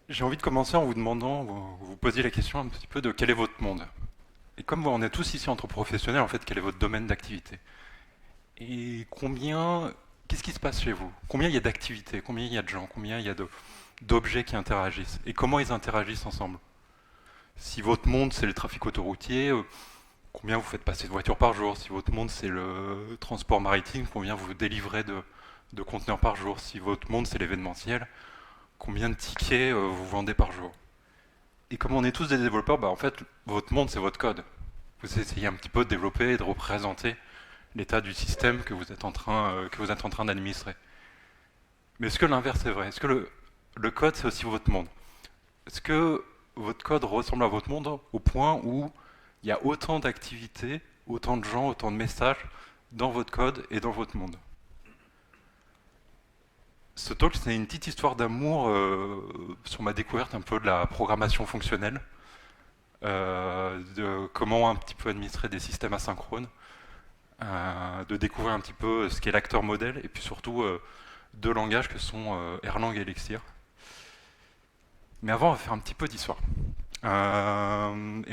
J'ai envie de commencer en vous demandant, vous posiez la question un petit peu de quel est votre monde. Et comme on est tous ici entre professionnels, en fait, quel est votre domaine d'activité? Et qu'est-ce qui se passe chez vous? Combien il y a d'activités? Combien il y a de gens? Combien il y a d'objets qui interagissent? Et comment ils interagissent ensemble? Si votre monde, c'est le trafic autoroutier, combien vous faites passer de voitures par jour? Si votre monde, c'est le transport maritime, combien vous délivrez de conteneurs par jour? Si votre monde, c'est l'événementiel, combien de tickets vous vendez par jour? Et comme on est tous des développeurs, en fait, votre monde, c'est votre code. Vous essayez un petit peu de développer et de représenter l'état du système que vous êtes en train d'administrer. Mais est-ce que l'inverse est vrai? Est-ce que le code, c'est aussi votre monde? Est-ce que votre code ressemble à votre monde au point où il y a autant d'activités, autant de gens, autant de messages dans votre code et dans votre monde? Ce talk, c'est une petite histoire d'amour sur ma découverte un peu de la programmation fonctionnelle, de comment un petit peu administrer des systèmes asynchrones, de découvrir un petit peu ce qu'est l'acteur modèle, et puis surtout deux langages que sont Erlang et Elixir. Mais avant, on va faire un petit peu d'histoire. Et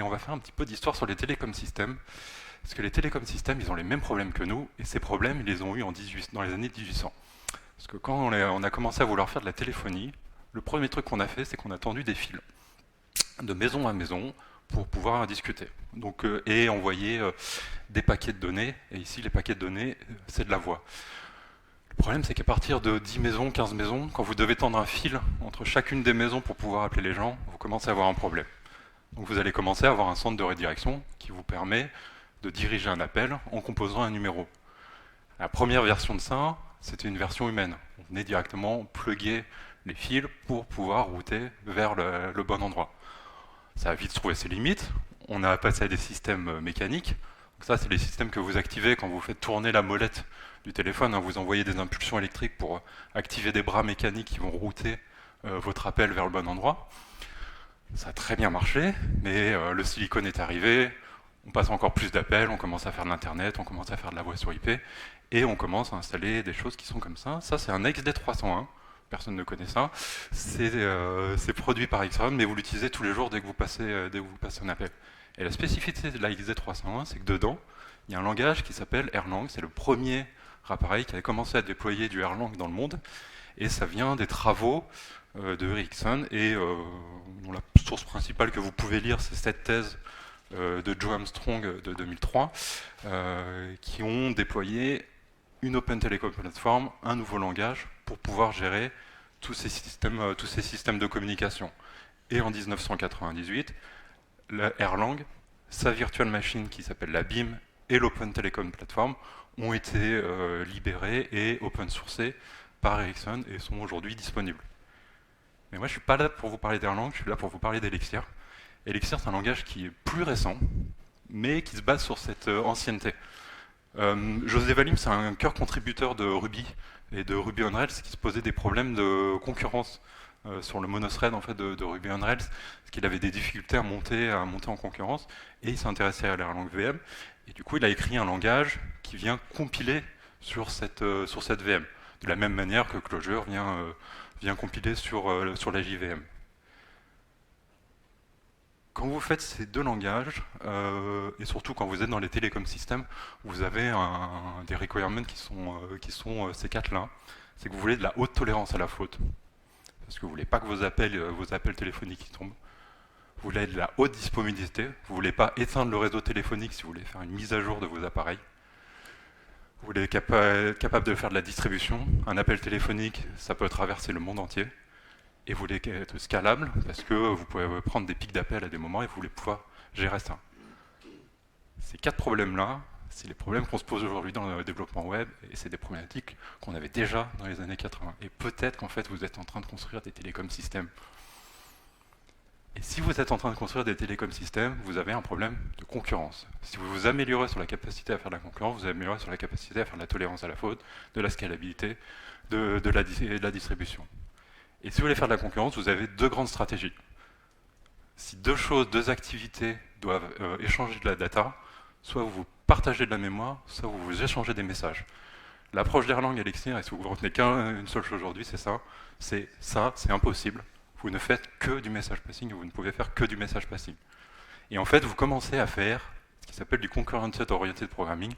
on va faire un petit peu d'histoire sur les télécoms systèmes, parce que les télécoms systèmes, ils ont les mêmes problèmes que nous, et ces problèmes, ils les ont eu dans les années 1800. Parce que quand on a commencé à vouloir faire de la téléphonie, le premier truc qu'on a fait, c'est qu'on a tendu des fils de maison à maison pour pouvoir discuter. Donc, et envoyer des paquets de données. Et ici, les paquets de données, c'est de la voix. Le problème, c'est qu'à partir de 10 maisons, 15 maisons, quand vous devez tendre un fil entre chacune des maisons pour pouvoir appeler les gens, vous commencez à avoir un problème. Donc vous allez commencer à avoir un centre de redirection qui vous permet de diriger un appel en composant un numéro. La première version de ça, c'était une version humaine. On venait directement plugger les fils pour pouvoir router vers le bon endroit. Ça a vite trouvé ses limites. On a passé à des systèmes mécaniques. Donc ça, c'est les systèmes que vous activez quand vous faites tourner la molette du téléphone. Vous envoyez des impulsions électriques pour activer des bras mécaniques qui vont router votre appel vers le bon endroit. Ça a très bien marché, mais le silicone est arrivé. On passe encore plus d'appels, on commence à faire de l'internet, on commence à faire de la voix sur IP, et on commence à installer des choses qui sont comme ça. Ça, c'est un XD301. Personne ne connaît ça. C'est produit par Exxon, mais vous l'utilisez tous les jours dès que vous passez un appel. Et la spécificité de la XD301, c'est que dedans, il y a un langage qui s'appelle Erlang. C'est le premier appareil qui a commencé à déployer du Erlang dans le monde. Et ça vient des travaux de Ericsson. Et dont la source principale que vous pouvez lire, c'est cette thèse de Joe Armstrong de 2003, qui ont déployé une Open Telecom Platform, un nouveau langage, pour pouvoir gérer tous ces systèmes de communication. Et en 1998, la Erlang, sa virtual machine qui s'appelle la BIM et l'Open Telecom Platform ont été libérés et open sourcés par Ericsson et sont aujourd'hui disponibles. Mais moi, je ne suis pas là pour vous parler d'Erlang, je suis là pour vous parler d'Elixir. Elixir, c'est un langage qui est plus récent, mais qui se base sur cette ancienneté. José Valim, c'est un cœur contributeur de Ruby et de Ruby on Rails qui se posait des problèmes de concurrence sur le monothread en fait, de Ruby on Rails, parce qu'il avait des difficultés à monter en concurrence, et il s'est intéressé à l'Erlang VM, et du coup il a écrit un langage qui vient compiler sur cette VM, de la même manière que Clojure vient compiler sur la JVM. Quand vous faites ces deux langages, et surtout quand vous êtes dans les télécom systèmes, vous avez des requirements qui sont ces quatre-là. C'est que vous voulez de la haute tolérance à la faute. Parce que vous voulez pas que vos appels téléphoniques tombent. Vous voulez de la haute disponibilité. Vous voulez pas éteindre le réseau téléphonique si vous voulez faire une mise à jour de vos appareils. Vous voulez être capable de faire de la distribution. Un appel téléphonique, ça peut traverser le monde entier. Et vous voulez être scalable, parce que vous pouvez prendre des pics d'appel à des moments et vous voulez pouvoir gérer ça. Ces quatre problèmes-là, c'est les problèmes qu'on se pose aujourd'hui dans le développement web, et c'est des problématiques qu'on avait déjà dans les années 80. Et peut-être qu'en fait, vous êtes en train de construire des télécoms systèmes. Et si vous êtes en train de construire des télécoms systèmes, vous avez un problème de concurrence. Si vous vous améliorez sur la capacité à faire de la concurrence, vous améliorez sur la capacité à faire de la tolérance à la faute, de la scalabilité, de la distribution. Et si vous voulez faire de la concurrence, vous avez deux grandes stratégies. Si deux activités doivent échanger de la data, soit vous partagez de la mémoire, soit vous échangez des messages. L'approche d'Erlang et Elixir, et si vous retenez qu'une seule chose aujourd'hui, c'est ça, c'est impossible. vous ne faites que du message passing, vous ne pouvez faire que du message passing. Et en fait, vous commencez à faire ce qui s'appelle du concurrented oriented programming,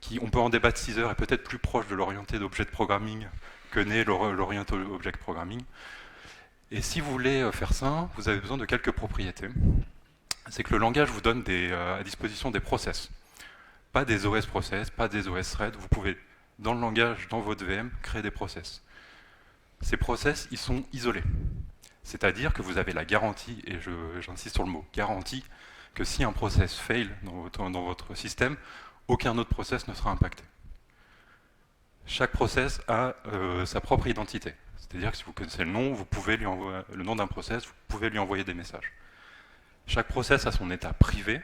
qui, on peut en débattre 6 heures, est peut-être plus proche de l'oriented object programming que n'est l'oriented object programming. Et si vous voulez faire ça, vous avez besoin de quelques propriétés. C'est que le langage vous donne à disposition des process. Pas des OS process, pas des OS threads. Vous pouvez, dans le langage, dans votre VM, créer des process. Ces process, ils sont isolés. C'est-à-dire que vous avez la garantie, et j'insiste sur le mot garantie, que si un process fail dans votre système, aucun autre process ne sera impacté. Chaque process a sa propre identité. C'est-à-dire que si vous connaissez le nom, vous pouvez lui envoyer le nom d'un process, vous pouvez lui envoyer des messages. Chaque process a son état privé,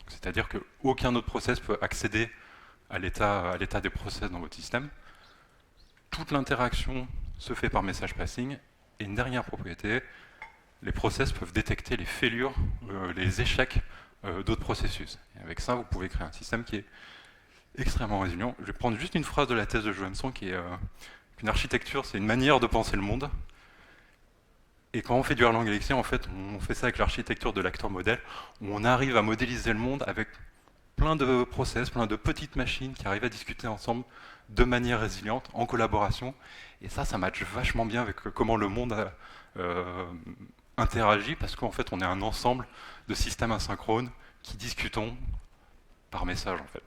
c'est-à-dire qu'aucun autre process peut accéder à l'état des process dans votre système. Toute l'interaction se fait par message passing. Et une dernière propriété, les process peuvent détecter les failures, les échecs d'autres processus. Et avec ça, vous pouvez créer un système qui est extrêmement résilient. Je vais prendre juste une phrase de la thèse de Johansson qui est qu'une architecture, c'est une manière de penser le monde. Et quand on fait du Erlang Elixir, en fait, on fait ça avec l'architecture de l'acteur modèle, où on arrive à modéliser le monde avec plein de process, plein de petites machines qui arrivent à discuter ensemble de manière résiliente, en collaboration. Et ça matche vachement bien avec comment le monde interagit, parce qu'en fait, on est un ensemble de systèmes asynchrones qui discutons par message, en fait.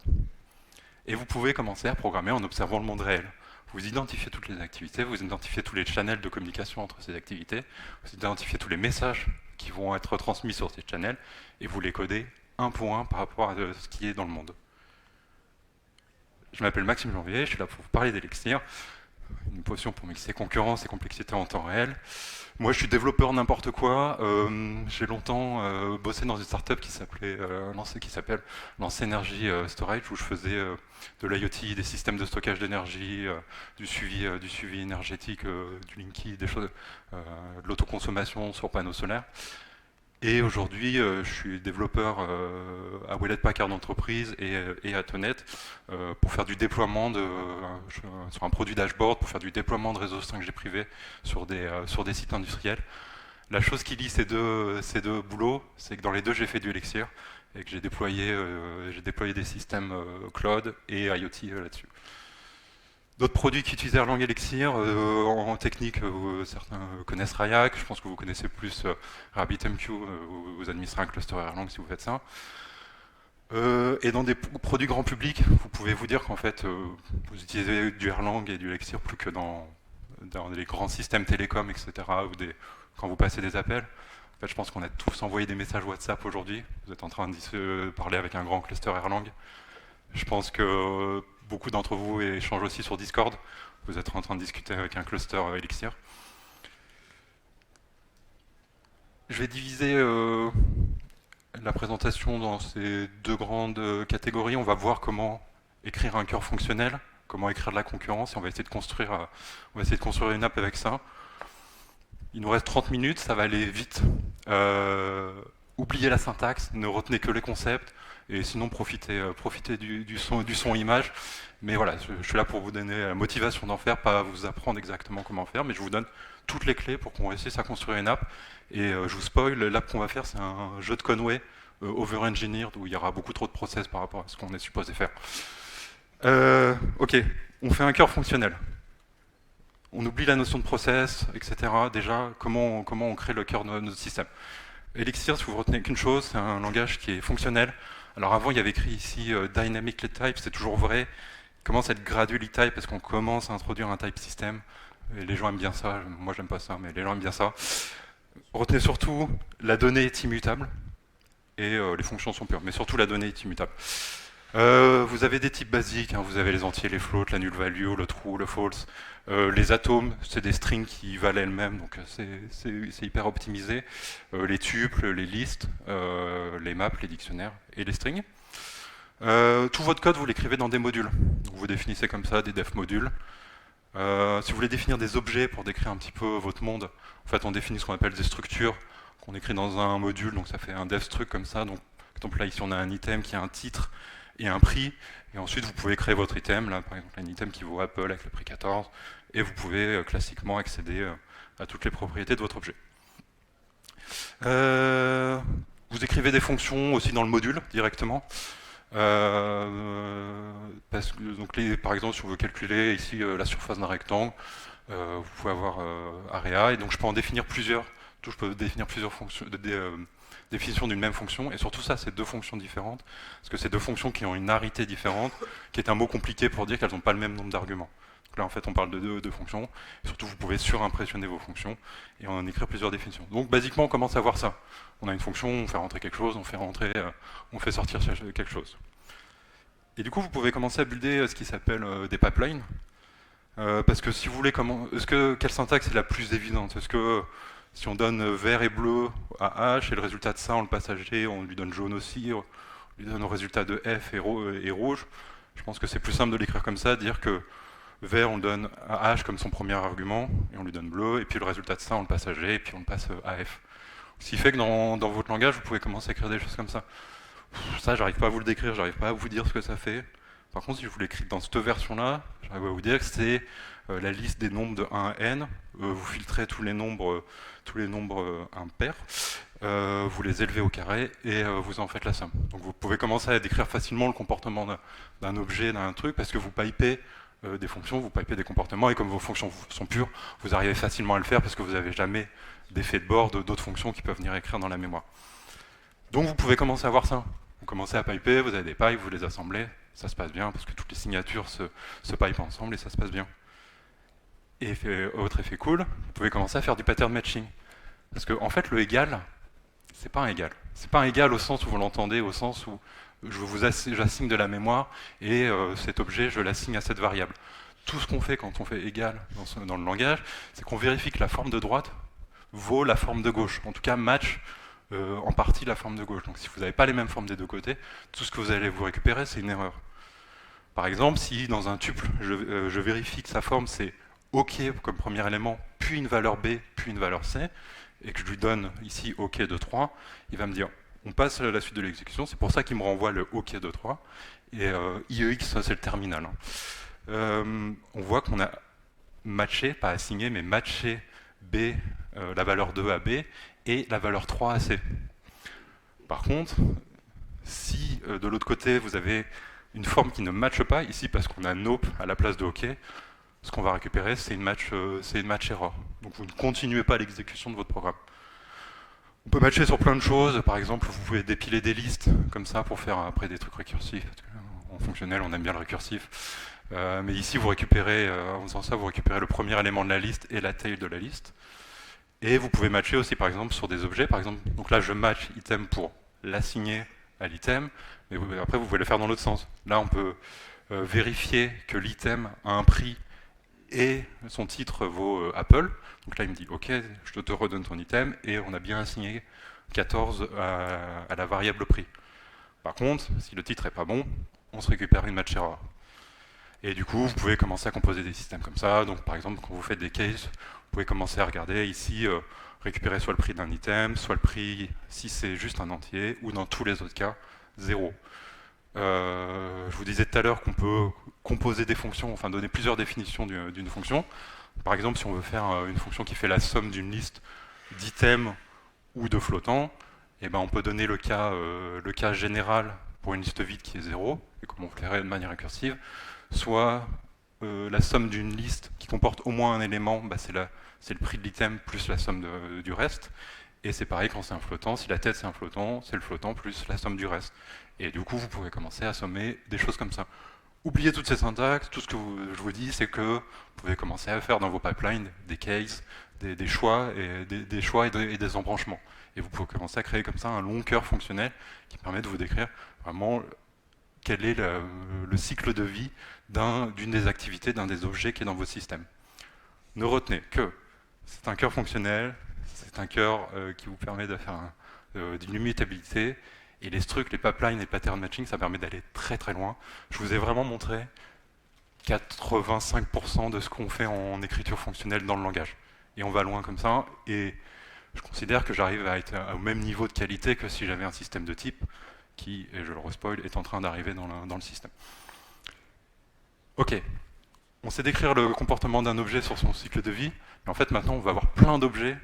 Et vous pouvez commencer à programmer en observant le monde réel. Vous identifiez toutes les activités, vous identifiez tous les channels de communication entre ces activités, vous identifiez tous les messages qui vont être transmis sur ces channels, et vous les codez un pour un par rapport à ce qui est dans le monde. Je m'appelle Maxime Janvier, je suis là pour vous parler d'Elixir, une potion pour mixer concurrence et complexité en temps réel. Moi, je suis développeur n'importe quoi. J'ai longtemps bossé dans une startup qui s'appelle Lance Energy Storage, où je faisais de l'IoT, des systèmes de stockage d'énergie, du suivi énergétique, du Linky, des choses, de l'autoconsommation sur panneaux solaires. Et aujourd'hui, je suis développeur à Hewlett Packard Enterprise et à Tonet pour faire du déploiement sur un produit dashboard, pour faire du déploiement de réseaux 5G privés sur des sites industriels. La chose qui lie ces deux boulots, c'est que dans les deux, j'ai fait du Elixir et que j'ai déployé des systèmes cloud et IoT là-dessus. D'autres produits qui utilisent Erlang Elixir, en technique, certains connaissent Rayak, je pense que vous connaissez plus RabbitMQ, vous administrez un cluster Erlang si vous faites ça. Et dans des produits grand public, vous pouvez vous dire qu'en fait, vous utilisez du Erlang et du Elixir plus que dans les grands systèmes télécoms, etc., ou quand vous passez des appels. En fait, je pense qu'on a tous envoyé des messages WhatsApp aujourd'hui. Vous êtes en train de parler avec un grand cluster Erlang. Je pense que beaucoup d'entre vous échangent aussi sur Discord. Vous êtes en train de discuter avec un cluster Elixir. Je vais diviser la présentation dans ces deux grandes catégories. On va voir comment écrire un cœur fonctionnel, comment écrire de la concurrence, et on va essayer de construire une app avec ça. Il nous reste 30 minutes, ça va aller vite. Oubliez la syntaxe, ne retenez que les concepts. Et sinon, profitez du son image. Mais voilà, je suis là pour vous donner la motivation d'en faire, pas vous apprendre exactement comment faire, mais je vous donne toutes les clés pour qu'on réussisse à construire une app. Et je vous spoil, l'app qu'on va faire, c'est un jeu de Conway over-engineered, où il y aura beaucoup trop de process par rapport à ce qu'on est supposé faire. Ok, on fait un cœur fonctionnel. On oublie la notion de process, etc. Déjà, comment on crée le cœur de notre système. Elixir, si vous retenez qu'une chose, c'est un langage qui est fonctionnel. Alors avant, il y avait écrit ici Dynamically Type, c'est toujours vrai. Il commence à être Gradually Type parce qu'on commence à introduire un type system. Et les gens aiment bien ça, moi j'aime pas ça, mais les gens aiment bien ça. Retenez surtout, la donnée est immutable et les fonctions sont pures, mais surtout la donnée est immutable. Vous avez des types basiques, hein, vous avez les entiers, les floats, la null value, le true, le false. Les atomes, c'est des strings qui valent elles-mêmes, donc c'est hyper optimisé. Les tuples, les listes, les maps, les dictionnaires et les strings. Tout votre code, vous l'écrivez dans des modules. Donc vous définissez comme ça des def modules. Si vous voulez définir des objets pour décrire un petit peu votre monde, en fait on définit ce qu'on appelle des structures qu'on écrit dans un module, donc ça fait un def struct comme ça. Donc, par exemple là ici on a un item qui a un titre et un prix, et ensuite vous pouvez créer votre item, là par exemple un item qui vaut Apple avec le prix 14, et vous pouvez classiquement accéder à toutes les propriétés de votre objet. Vous écrivez des fonctions aussi dans le module directement. Parce que, donc par exemple, si on veut calculer ici la surface d'un rectangle, vous pouvez avoir area, et donc je peux en définir plusieurs. Je peux définir plusieurs fonctions, définitions d'une même fonction, et surtout ça, c'est deux fonctions différentes, parce que c'est deux fonctions qui ont une arité différente, qui est un mot compliqué pour dire qu'elles n'ont pas le même nombre d'arguments. Donc là, en fait, on parle de deux fonctions, et surtout, vous pouvez surimpressionner vos fonctions, et en écrire plusieurs définitions. Donc, basiquement, on commence à voir ça. On a une fonction, on fait rentrer quelque chose, on fait sortir quelque chose. Et du coup, vous pouvez commencer à builder ce qui s'appelle des pipelines, parce que si vous voulez, quelle syntaxe est la plus évidente? Est-ce que si on donne vert et bleu à H, et le résultat de ça, on le passe à G, on lui donne jaune aussi, on lui donne le résultat de F et rouge, je pense que c'est plus simple de l'écrire comme ça, dire que vert, on le donne à H comme son premier argument, et on lui donne bleu, et puis le résultat de ça, on le passe à G, et puis on le passe à F. Ce qui fait que dans votre langage, vous pouvez commencer à écrire des choses comme ça. Ça, j'arrive pas à vous le décrire, j'arrive pas à vous dire ce que ça fait. Par contre, si je vous l'écris dans cette version-là, j'arrive à vous dire que c'est la liste des nombres de 1 à n. Vous filtrez tous les nombres impairs, vous les élevez au carré et vous en faites la somme. Donc vous pouvez commencer à décrire facilement le comportement d'un objet, d'un truc, parce que vous pipez des fonctions, vous pipez des comportements, et comme vos fonctions sont pures, vous arrivez facilement à le faire parce que vous n'avez jamais d'effet de bord d'autres fonctions qui peuvent venir écrire dans la mémoire. Donc vous pouvez commencer à voir ça. Vous commencez à piper, vous avez des pipes, vous les assemblez, ça se passe bien parce que toutes les signatures se pipent ensemble et ça se passe bien. Et autre effet cool, vous pouvez commencer à faire du pattern matching. Parce que en fait, le égal, c'est pas un égal. C'est pas un égal au sens où vous l'entendez, au sens où j'assigne de la mémoire et cet objet, je l'assigne à cette variable. Tout ce qu'on fait quand on fait égal dans le langage, c'est qu'on vérifie que la forme de droite vaut la forme de gauche. En tout cas, match en partie la forme de gauche. Donc si vous n'avez pas les mêmes formes des deux côtés, tout ce que vous allez vous récupérer, c'est une erreur. Par exemple, si dans un tuple, je vérifie que sa forme c'est OK comme premier élément, puis une valeur B, puis une valeur C, et que je lui donne ici OK de 3, il va me dire, on passe à la suite de l'exécution, c'est pour ça qu'il me renvoie le OK de 3, et IEX, ça c'est le terminal. On voit qu'on a matché, pas assigné, mais matché B, la valeur 2 à B, et la valeur 3 à C. Par contre, si de l'autre côté vous avez une forme qui ne matche pas, ici parce qu'on a nope à la place de OK, ce qu'on va récupérer c'est une match error. Donc vous ne continuez pas l'exécution de votre programme. On peut matcher sur plein de choses, par exemple vous pouvez dépiler des listes comme ça pour faire après des trucs récursifs. En fonctionnel on aime bien le récursif. Mais ici vous récupérez, en faisant ça, vous récupérez le premier élément de la liste et la taille de la liste. Et vous pouvez matcher aussi par exemple sur des objets, par exemple, donc là je match item pour l'assigner à l'item, mais après vous pouvez le faire dans l'autre sens. Là on peut vérifier que l'item a un prix et son titre vaut Apple. Donc là il me dit ok, je te redonne ton item et on a bien assigné 14 à la variable prix. Par contre, si le titre est pas bon, on se récupère une match error. Et du coup, vous pouvez commencer à composer des systèmes comme ça. Donc par exemple, quand vous faites des cases, vous pouvez commencer à regarder ici, récupérer soit le prix d'un item, soit le prix si c'est juste un entier, ou dans tous les autres cas, 0. Je vous disais tout à l'heure qu'on peut composer des fonctions, enfin donner plusieurs définitions d'une fonction. Par exemple, si on veut faire une fonction qui fait la somme d'une liste d'items ou de flottants, eh ben on peut donner le cas général pour une liste vide qui est 0, et comme on le ferait de manière récursive, soit la somme d'une liste qui comporte au moins un élément, bah c'est le prix de l'item plus la somme du reste. Et c'est pareil quand c'est un flottant, si la tête c'est un flottant, c'est le flottant plus la somme du reste. Et du coup, vous pouvez commencer à sommer des choses comme ça. Oubliez toutes ces syntaxes, tout ce que je vous dis, c'est que vous pouvez commencer à faire dans vos pipelines des cases, des choix, et des embranchements. Et vous pouvez commencer à créer comme ça un long cœur fonctionnel qui permet de vous décrire vraiment quel est le cycle de vie d'une des activités, d'un des objets qui est dans votre système. Ne retenez que c'est un cœur fonctionnel, c'est un cœur qui vous permet de faire d'une immutabilité, et les structs, les pipelines et le pattern matching, ça permet d'aller très très loin. Je vous ai vraiment montré 85% de ce qu'on fait en écriture fonctionnelle dans le langage. Et on va loin comme ça, et je considère que j'arrive à être au même niveau de qualité que si j'avais un système de type qui, et je le respoil, est en train d'arriver dans le système. Ok, on sait décrire le comportement d'un objet sur son cycle de vie, mais en fait maintenant on va avoir plein d'objets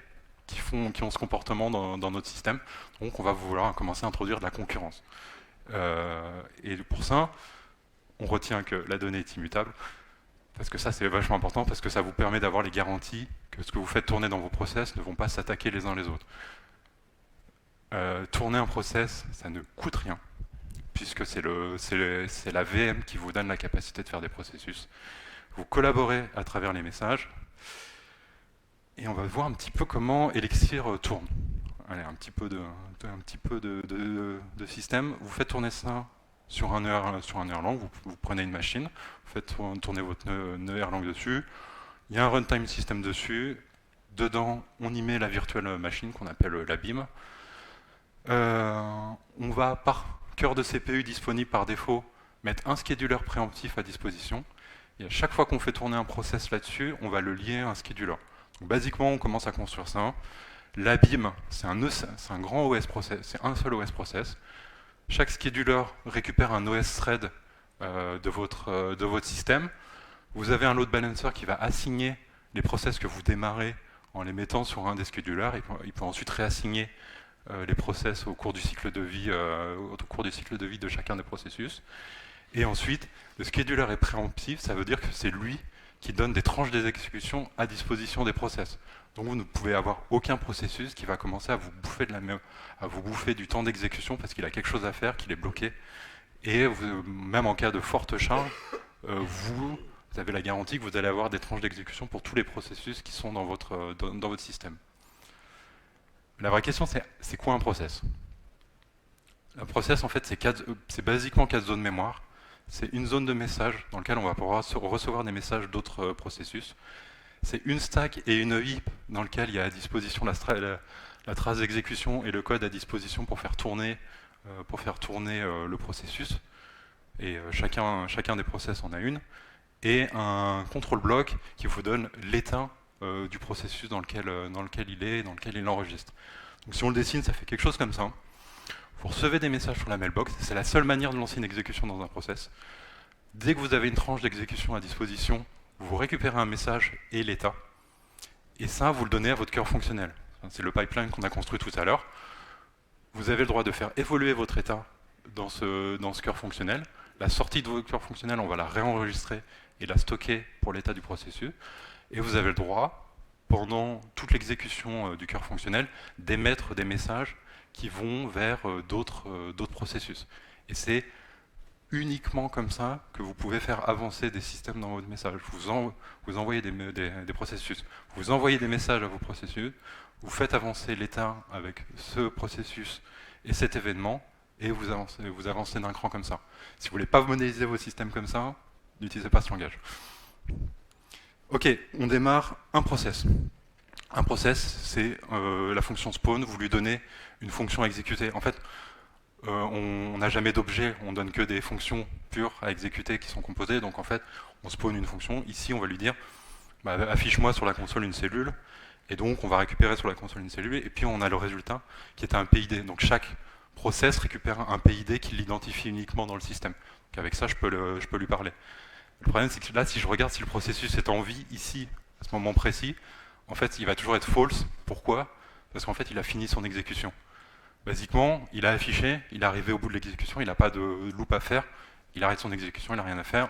qui ont ce comportement dans notre système. Donc on va vouloir commencer à introduire de la concurrence. Et pour ça, on retient que la donnée est immutable, parce que ça c'est vachement important, parce que ça vous permet d'avoir les garanties que ce que vous faites tourner dans vos process ne vont pas s'attaquer les uns les autres. Tourner un process, ça ne coûte rien, puisque c'est la VM qui vous donne la capacité de faire des processus. Vous collaborez à travers les messages, et on va voir un petit peu comment Elixir tourne. Allez, un petit peu de système. Vous faites tourner ça sur un Erlang, vous prenez une machine, vous faites tourner votre nœud Erlang dessus, il y a un runtime system dessus, dedans on y met la virtual machine qu'on appelle la BIM. On va par cœur de CPU disponible par défaut mettre un scheduler préemptif à disposition, et à chaque fois qu'on fait tourner un process là-dessus, on va le lier à un scheduler. Donc, basiquement, on commence à construire ça. La BIM, c'est un grand OS process, c'est un seul OS process. Chaque scheduler récupère un OS thread de votre système. Vous avez un load balancer qui va assigner les process que vous démarrez en les mettant sur un des schedulers. Il peut ensuite réassigner les process au cours du cycle de vie, de chacun des processus. Et ensuite, le scheduler est préemptif, ça veut dire que c'est lui qui donne des tranches d'exécution à disposition des process. Donc vous ne pouvez avoir aucun processus qui va commencer à vous bouffer du temps d'exécution parce qu'il a quelque chose à faire, qu'il est bloqué. Et même en cas de forte charge, vous avez la garantie que vous allez avoir des tranches d'exécution pour tous les processus qui sont dans votre système. La vraie question, c'est quoi un process? Un process, en fait, c'est basiquement 4 zones mémoire. C'est une zone de message dans laquelle on va pouvoir recevoir des messages d'autres processus. C'est une stack et une heap dans lequel il y a à disposition la trace d'exécution et le code à disposition pour faire tourner le processus. Et chacun des process en a une. Et un control block qui vous donne l'état du processus dans lequel il est, dans lequel il enregistre. Donc si on le dessine, ça fait quelque chose comme ça. Vous recevez des messages sur la mailbox, c'est la seule manière de lancer une exécution dans un process. Dès que vous avez une tranche d'exécution à disposition, vous récupérez un message et l'état. Et ça, vous le donnez à votre cœur fonctionnel. C'est le pipeline qu'on a construit tout à l'heure. Vous avez le droit de faire évoluer votre état dans ce cœur fonctionnel. La sortie de votre cœur fonctionnel, on va la réenregistrer et la stocker pour l'état du processus. Et vous avez le droit, pendant toute l'exécution du cœur fonctionnel, d'émettre des messages qui vont vers d'autres processus. Et c'est uniquement comme ça que vous pouvez faire avancer des systèmes dans votre message. Vous envoyez des processus, vous envoyez des messages à vos processus, vous faites avancer l'état avec ce processus et cet événement, et vous avancez d'un cran comme ça. Si vous ne voulez pas modéliser vos systèmes comme ça, n'utilisez pas ce langage. Ok, on démarre un process. Un process, c'est la fonction spawn, vous lui donnez une fonction à exécuter. En fait, on n'a jamais d'objet, on donne que des fonctions pures à exécuter qui sont composées, donc en fait, on spawn une fonction. Ici, on va lui dire, bah, affiche-moi sur la console une cellule, et donc on va récupérer sur la console une cellule, et puis on a le résultat qui est un PID. Donc chaque process récupère un PID qui l'identifie uniquement dans le système. Donc avec ça, je peux lui parler. Le problème, c'est que là, si je regarde si le processus est en vie ici, à ce moment précis, en fait, il va toujours être false. Pourquoi? Parce qu'en fait, il a fini son exécution. Basiquement, il a affiché, il est arrivé au bout de l'exécution, il n'a pas de loop à faire, il arrête son exécution, il n'a rien à faire,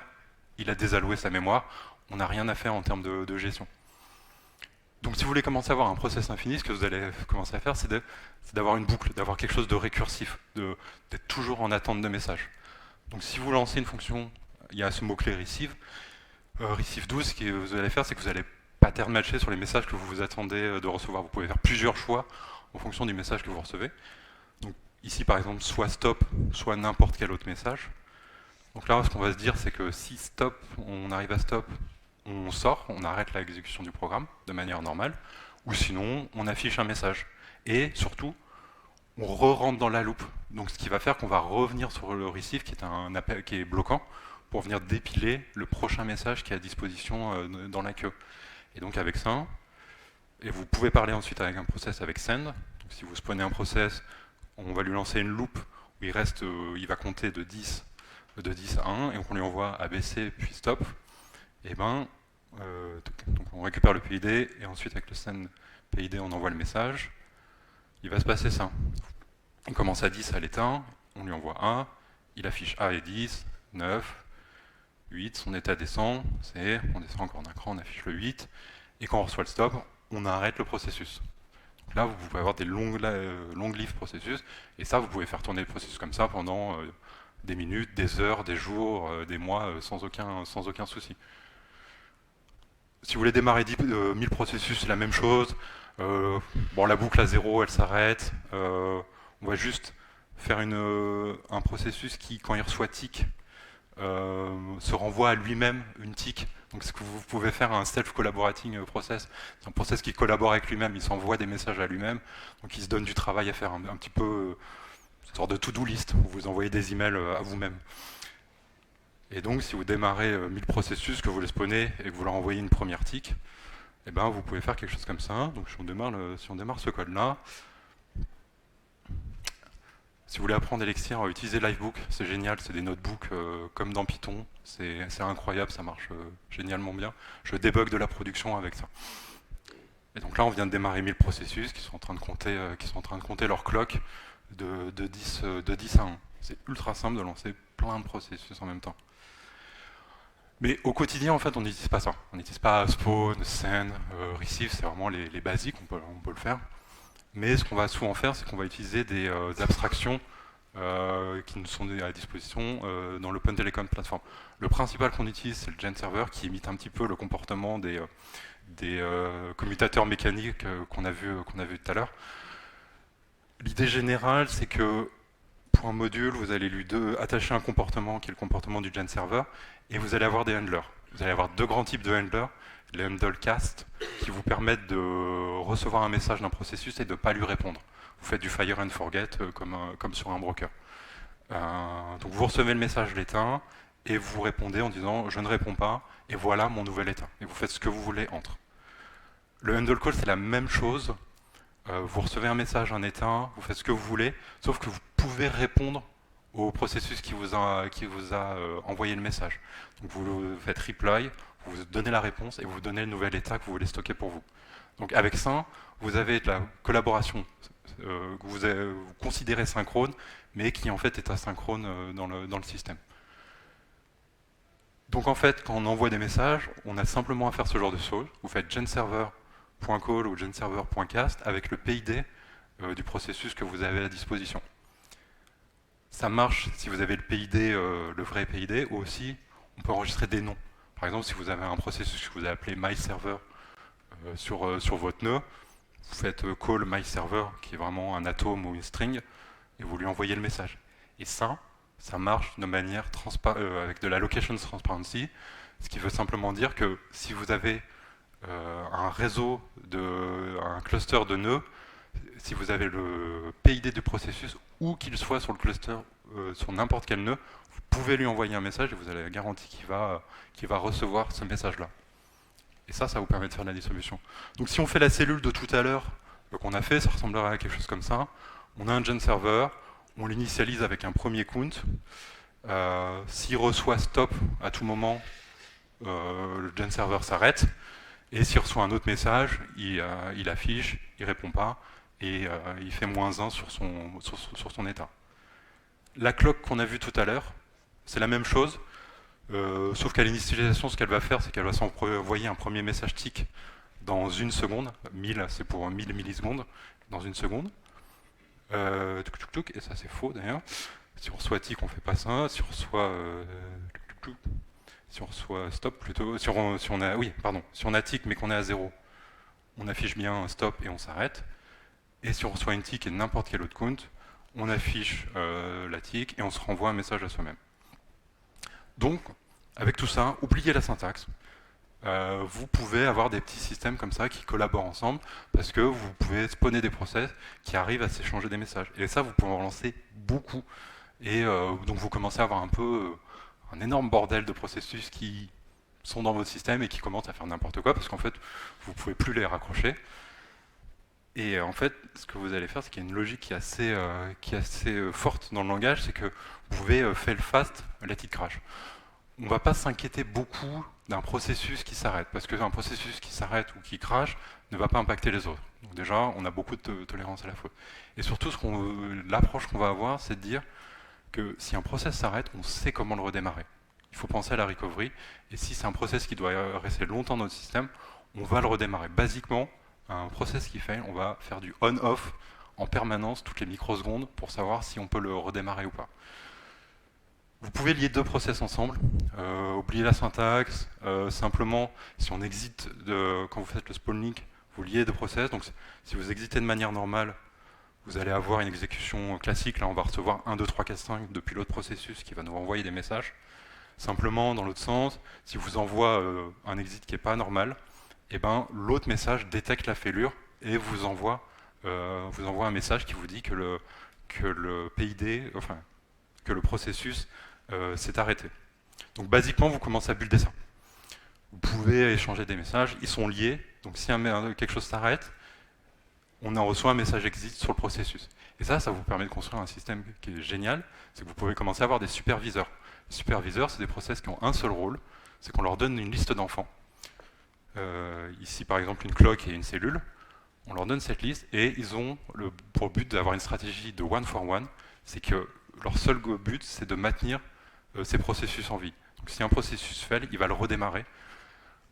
il a désalloué sa mémoire, on n'a rien à faire en termes de gestion. Donc si vous voulez commencer à avoir un process infini, ce que vous allez commencer à faire, c'est d'avoir une boucle, d'avoir quelque chose de récursif, d'être toujours en attente de messages. Donc si vous lancez une fonction, il y a ce mot-clé receive, receive 12, ce que vous allez faire, c'est que vous allez pattern matcher sur les messages que vous vous attendez de recevoir. Vous pouvez faire plusieurs choix en fonction du message que vous recevez. Donc ici par exemple, soit stop, soit n'importe quel autre message. Donc là, ce qu'on va se dire, c'est que si stop, on arrive à stop, on sort, on arrête l'exécution du programme de manière normale, ou sinon, on affiche un message. Et surtout, on re-rentre dans la loupe. Donc ce qui va faire qu'on va revenir sur le receive, qui est un appel qui est bloquant, pour venir dépiler le prochain message qui est à disposition dans la queue. Et donc avec ça, et vous pouvez parler ensuite avec un process avec send. Donc, si vous spawnez un process, on va lui lancer une loop où il va compter de 10 à 1, et on lui envoie ABC puis stop. Et ben, Donc on récupère le PID et ensuite avec le send PID on envoie le message. Il va se passer ça. On commence à 10 à l'éteint, on lui envoie 1, il affiche A et 10, 9, 8, son état descend, on descend encore d'un cran, on affiche le 8, et quand on reçoit le stop, on arrête le processus. Donc là, vous pouvez avoir des longues livres processus, et ça, vous pouvez faire tourner le processus comme ça pendant des minutes, des heures, des jours, des mois, sans aucun souci. Si vous voulez démarrer 1000 processus, c'est la même chose. Bon, la boucle à 0, elle s'arrête. On va juste faire un processus qui, quand il reçoit tick, se renvoie à lui-même une tick. Donc ce que vous pouvez faire un self-collaborating process, c'est un process qui collabore avec lui-même, il s'envoie des messages à lui-même, donc il se donne du travail à faire, un petit peu une sorte de to-do list, où vous envoyez des emails à vous-même. Et donc si vous démarrez 1000 processus, que vous les spawnez et que vous leur envoyez une première tick, eh ben, vous pouvez faire quelque chose comme ça. Donc si on démarre ce code-là, si vous voulez apprendre Elixir, utilisez Livebook, c'est génial, c'est des notebooks comme dans Python, c'est incroyable, ça marche génialement bien. Je débug de la production avec ça. Et donc là, on vient de démarrer 1000 processus qui sont en train de compter leur clock de 10 à 1. C'est ultra simple de lancer plein de processus en même temps. Mais au quotidien, en fait, on n'utilise pas ça. On n'utilise pas spawn, send, receive, c'est vraiment les basiques, on peut le faire. Mais ce qu'on va souvent faire, c'est qu'on va utiliser des abstractions qui nous sont à disposition dans l'Open Telecom Platform. Le principal qu'on utilise, c'est le Gen Server, qui imite un petit peu le comportement des commutateurs mécaniques qu'on a vu tout à l'heure. L'idée générale, c'est que pour un module, vous allez lui attacher un comportement qui est le comportement du Gen Server, et vous allez avoir des handlers. Vous allez avoir deux grands types de handlers, les handle cast, qui vous permettent de recevoir un message d'un processus et de ne pas lui répondre. Vous faites du fire and forget comme sur un broker. Donc vous recevez le message, je l'éteins, et vous répondez en disant je ne réponds pas, et voilà mon nouvel état. Et vous faites ce que vous voulez entre. Le handle call, c'est la même chose. Vous recevez un message, un éteint, vous faites ce que vous voulez, sauf que vous pouvez répondre au processus qui vous a envoyé le message. Donc vous faites reply, vous donnez la réponse et vous donnez le nouvel état que vous voulez stocker pour vous. Donc avec ça, vous avez de la collaboration que vous considérez synchrone, mais qui en fait est asynchrone dans le système. Donc en fait, quand on envoie des messages, on a simplement à faire ce genre de choses. Vous faites genserver.call ou genserver.cast avec le PID du processus que vous avez à disposition. Ça marche si vous avez le PID, le vrai PID, ou aussi on peut enregistrer des noms. Par exemple, si vous avez un processus que vous avez appelé myServer sur votre nœud, vous faites call myServer, qui est vraiment un atome ou une string, et vous lui envoyez le message. Et ça marche de manière avec de la location transparency, ce qui veut simplement dire que si vous avez un un cluster de nœuds, si vous avez le PID du processus, où qu'il soit sur le cluster, sur n'importe quel nœud, vous pouvez lui envoyer un message et vous avez la garantie qu'il va recevoir ce message-là. Et ça vous permet de faire de la distribution. Donc si on fait la cellule de tout à l'heure qu'on a fait, ça ressemblerait à quelque chose comme ça. On a un gen server, on l'initialise avec un premier count. S'il reçoit stop à tout moment, le gen server s'arrête. Et s'il reçoit un autre message, il affiche, il répond pas, et il fait -1 sur son état. La clock qu'on a vue tout à l'heure, c'est la même chose, sauf qu'à l'initialisation, ce qu'elle va faire, c'est qu'elle va s'envoyer un premier message tick dans une seconde. 1000, c'est pour 1000 millisecondes, dans une seconde. Et ça c'est faux d'ailleurs. Si on reçoit tick, on fait pas ça. Si on reçoit stop plutôt, si on a tick mais qu'on est à 0, on affiche bien un stop et on s'arrête. Et si on reçoit une tick et n'importe quel autre count, on affiche la tick et on se renvoie un message à soi-même. Donc, avec tout ça, oubliez la syntaxe. Vous pouvez avoir des petits systèmes comme ça qui collaborent ensemble parce que vous pouvez spawner des process qui arrivent à s'échanger des messages. Et ça, vous pouvez en relancer beaucoup. Et donc, vous commencez à avoir un peu un énorme bordel de processus qui sont dans votre système et qui commencent à faire n'importe quoi parce qu'en fait, vous ne pouvez plus les raccrocher. Et en fait, ce que vous allez faire, c'est qu'il y a une logique qui est assez forte dans le langage, c'est que vous pouvez fail fast, let it crash. on ne va pas s'inquiéter beaucoup d'un processus qui s'arrête, parce qu'un processus qui s'arrête ou qui crache ne va pas impacter les autres. Donc déjà, on a beaucoup de tolérance à la faute. Et surtout, l'approche qu'on va avoir, c'est de dire que si un process s'arrête, on sait comment le redémarrer. Il faut penser à la recovery, et si c'est un process qui doit rester longtemps dans notre système, on va le redémarrer. Basiquement, un process qui fait, on va faire du on-off en permanence toutes les microsecondes pour savoir si on peut le redémarrer ou pas. Vous pouvez lier deux process ensemble, oubliez la syntaxe, simplement si on exit quand vous faites le spawn link, vous liez deux process, donc si vous exitez de manière normale, vous allez avoir une exécution classique, là on va recevoir 1, 2, 3, 4, 5 depuis l'autre processus qui va nous renvoyer des messages. Simplement, dans l'autre sens, si vous envoie un exit qui n'est pas normal, eh ben, l'autre message détecte la fêlure et vous envoie un message qui vous dit que le PID, enfin, que le processus s'est arrêté. Donc basiquement, vous commencez à builder ça. Vous pouvez échanger des messages, ils sont liés, donc si quelque chose s'arrête, on en reçoit un message exit sur le processus. Et ça vous permet de construire un système qui est génial, c'est que vous pouvez commencer à avoir des superviseurs. Les superviseurs, c'est des process qui ont un seul rôle, c'est qu'on leur donne une liste d'enfants. Ici, par exemple, une clock et une cellule. On leur donne cette liste et ils ont pour but d'avoir une stratégie de one for one, c'est que leur seul but, c'est de maintenir ces processus en vie. Donc si un processus fail, il va le redémarrer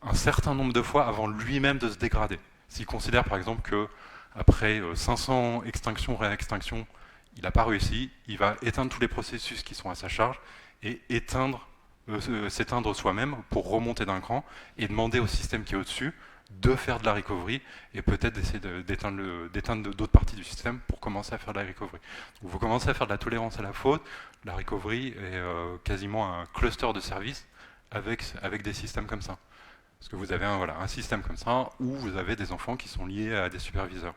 un certain nombre de fois avant lui-même de se dégrader. S'il considère par exemple que après 500 extinctions, réextinctions, il n'a pas réussi, il va éteindre tous les processus qui sont à sa charge et s'éteindre soi-même pour remonter d'un cran et demander au système qui est au-dessus de faire de la recovery et peut-être d'essayer d'éteindre d'autres parties du système pour commencer à faire de la recovery. Donc vous commencez à faire de la tolérance à la faute, la recovery est quasiment un cluster de services avec des systèmes comme ça. Parce que vous avez un système comme ça où vous avez des enfants qui sont liés à des superviseurs.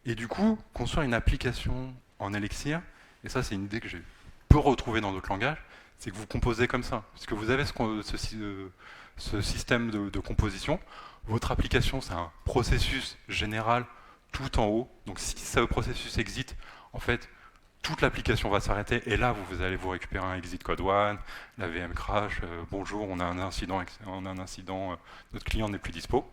Et du coup, construire une application en Elixir, et ça c'est une idée que j'ai peu retrouvée dans d'autres langages, c'est que vous composez comme ça. Parce que vous avez ce système de composition. Votre application, c'est un processus général tout en haut. Donc si ce processus exit, en fait, toute l'application va s'arrêter. Et là, vous allez vous récupérer un exit code one, la VM crash, bonjour, on a un incident, notre client n'est plus dispo.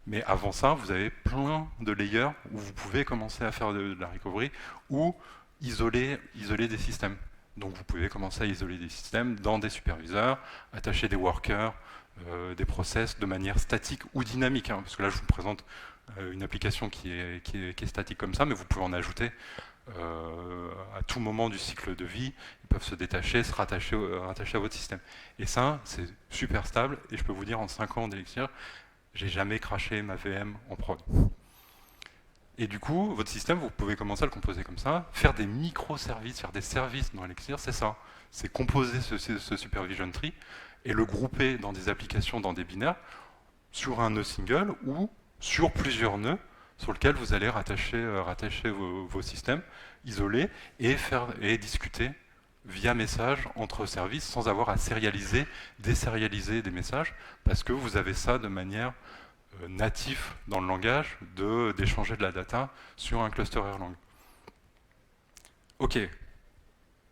Mais avant ça, vous avez plein de layers où vous pouvez commencer à faire de la recovery ou isoler des systèmes. Donc vous pouvez commencer à isoler des systèmes dans des superviseurs, attacher des workers, des process de manière statique ou dynamique. Hein, parce que là, je vous présente une application qui est statique comme ça, mais vous pouvez en ajouter à tout moment du cycle de vie. Ils peuvent se détacher, se rattacher à votre système. Et ça, c'est super stable. Et je peux vous dire, en 5 ans d'Elixir, j'ai jamais craché ma VM en prod. Et du coup, votre système, vous pouvez commencer à le composer comme ça, faire des microservices, faire des services dans Elixir, c'est ça. C'est composer ce supervision tree et le grouper dans des applications, dans des binaires, sur un nœud single ou sur plusieurs nœuds sur lesquels vous allez rattacher vos systèmes, isoler et discuter via message entre services sans avoir à sérialiser, désérialiser des messages, parce que vous avez ça de manière natif dans le langage d'échanger de la data sur un cluster Erlang. Ok,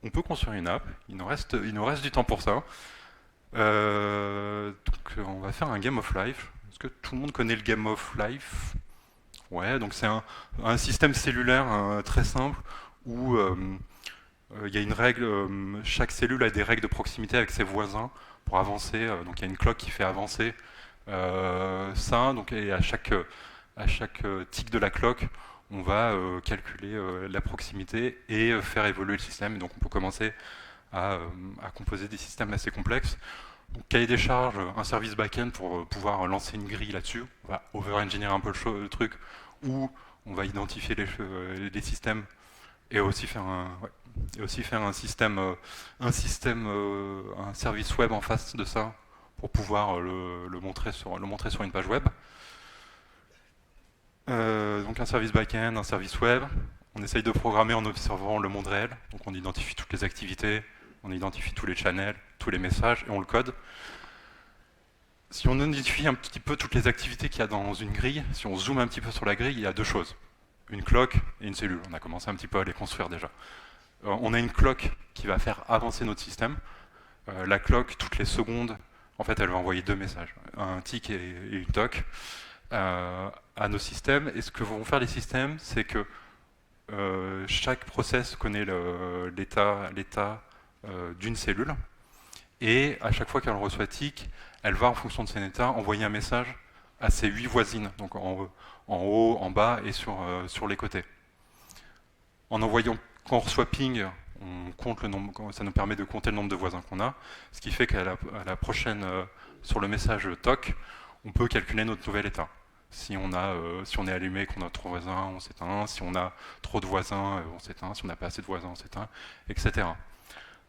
on peut construire une app, il nous reste du temps pour ça. Donc on va faire un Game of Life. Est-ce que tout le monde connaît le Game of Life? Ouais, donc c'est un système cellulaire très simple où il y a une règle, chaque cellule a des règles de proximité avec ses voisins pour avancer. Donc il y a une clock qui fait avancer ça, donc, et à chaque tic de la clock, on va calculer la proximité et faire évoluer le système. Et donc on peut commencer à composer des systèmes assez complexes. Donc, cahier des charges, un service back-end pour pouvoir lancer une grille là-dessus. On va over-engineer un peu le truc, ou on va identifier les systèmes et aussi faire un service web en face de ça pour pouvoir le montrer sur une page web. Donc un service back-end, un service web. On essaye de programmer en observant le monde réel. Donc on identifie toutes les activités, on identifie tous les channels, tous les messages et on le code. Si on identifie un petit peu toutes les activités qu'il y a dans une grille, si on zoome un petit peu sur la grille, il y a deux choses. Une clock et une cellule. On a commencé un petit peu à les construire déjà. On a une clock qui va faire avancer notre système. La clock, toutes les secondes, en fait, elle va envoyer deux messages, un tick et une toc, à nos systèmes. Et ce que vont faire les systèmes, c'est que chaque process connaît l'état d'une cellule, et à chaque fois qu'elle reçoit tick, elle va, en fonction de son état, envoyer un message à ses 8 voisines, donc en haut, en bas et sur les côtés. En envoyant, quand on reçoit ping, on compte le nombre, ça nous permet de compter le nombre de voisins qu'on a, ce qui fait qu'à la prochaine, sur le message TOC, on peut calculer notre nouvel état. Si on est allumé, qu'on a trop de voisins, on s'éteint. Si on a trop de voisins, on s'éteint. Si on n'a pas assez de voisins, on s'éteint, etc.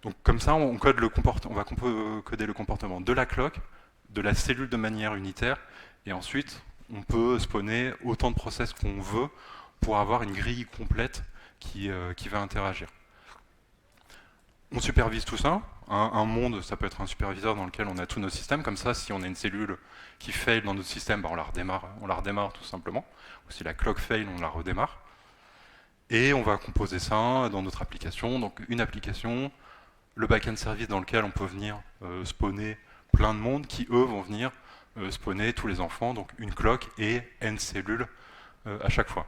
Donc comme ça, on va coder le comportement de la clock, de la cellule de manière unitaire, et ensuite, on peut spawner autant de process qu'on veut pour avoir une grille complète qui va interagir. On supervise tout ça. Un monde, ça peut être un superviseur dans lequel on a tous nos systèmes. Comme ça, si on a une cellule qui fail dans notre système, on la redémarre tout simplement. Ou si la clock fail, on la redémarre. Et on va composer ça dans notre application. Donc une application, le backend service dans lequel on peut venir spawner plein de mondes qui, eux, vont venir spawner tous les enfants. Donc une clock et n cellules à chaque fois.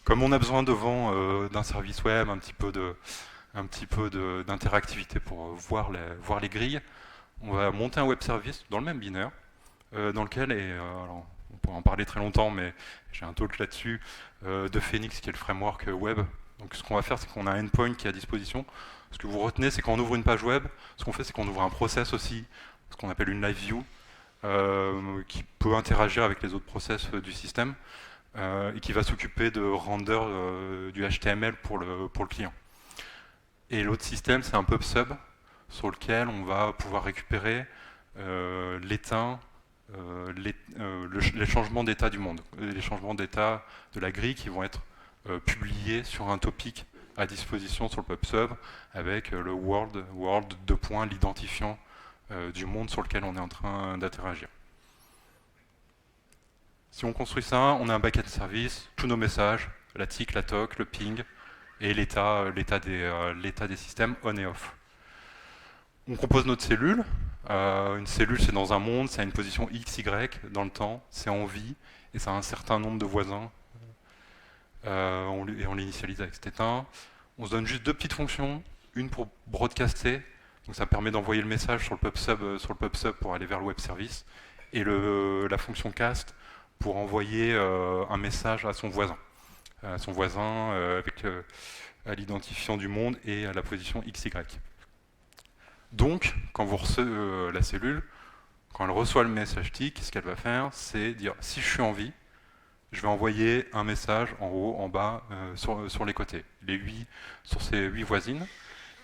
Comme on a besoin devant d'un service web, un petit peu d'interactivité pour voir les grilles, on va monter un web service dans le même binaire, dans lequel, alors, on pourrait en parler très longtemps, mais j'ai un talk là-dessus, de Phoenix, qui est le framework web. Donc ce qu'on va faire, c'est qu'on a un endpoint qui est à disposition. Ce que vous retenez, c'est quand on ouvre une page web, ce qu'on fait, c'est qu'on ouvre un process aussi, ce qu'on appelle une live view, qui peut interagir avec les autres process du système, et qui va s'occuper de render du HTML pour le client. Et l'autre système, c'est un pub sub sur lequel on va pouvoir récupérer l'état, les changements d'état du monde, les changements d'état de la grille qui vont être publiés sur un topic à disposition sur le pub sub avec le world 2 points, l'identifiant du monde sur lequel on est en train d'interagir. Si on construit ça, on a un backend service, tous nos messages, la tick, la toc, le ping, et l'état des systèmes on et off. On compose notre cellule. Une cellule, c'est dans un monde, c'est à une position x, y dans le temps, c'est en vie, et ça a un certain nombre de voisins. Et on l'initialise avec cet état. On se donne juste deux petites fonctions, une pour broadcaster, donc ça permet d'envoyer le message sur le pub sub pour aller vers le web service, et la fonction cast pour envoyer un message à son voisin. Avec à l'identifiant du monde et à la position XY. Donc, quand vous recevez la cellule, quand elle reçoit le message tick, ce qu'elle va faire, c'est dire si je suis en vie, je vais envoyer un message en haut, en bas, sur les côtés, sur ces 8 voisines,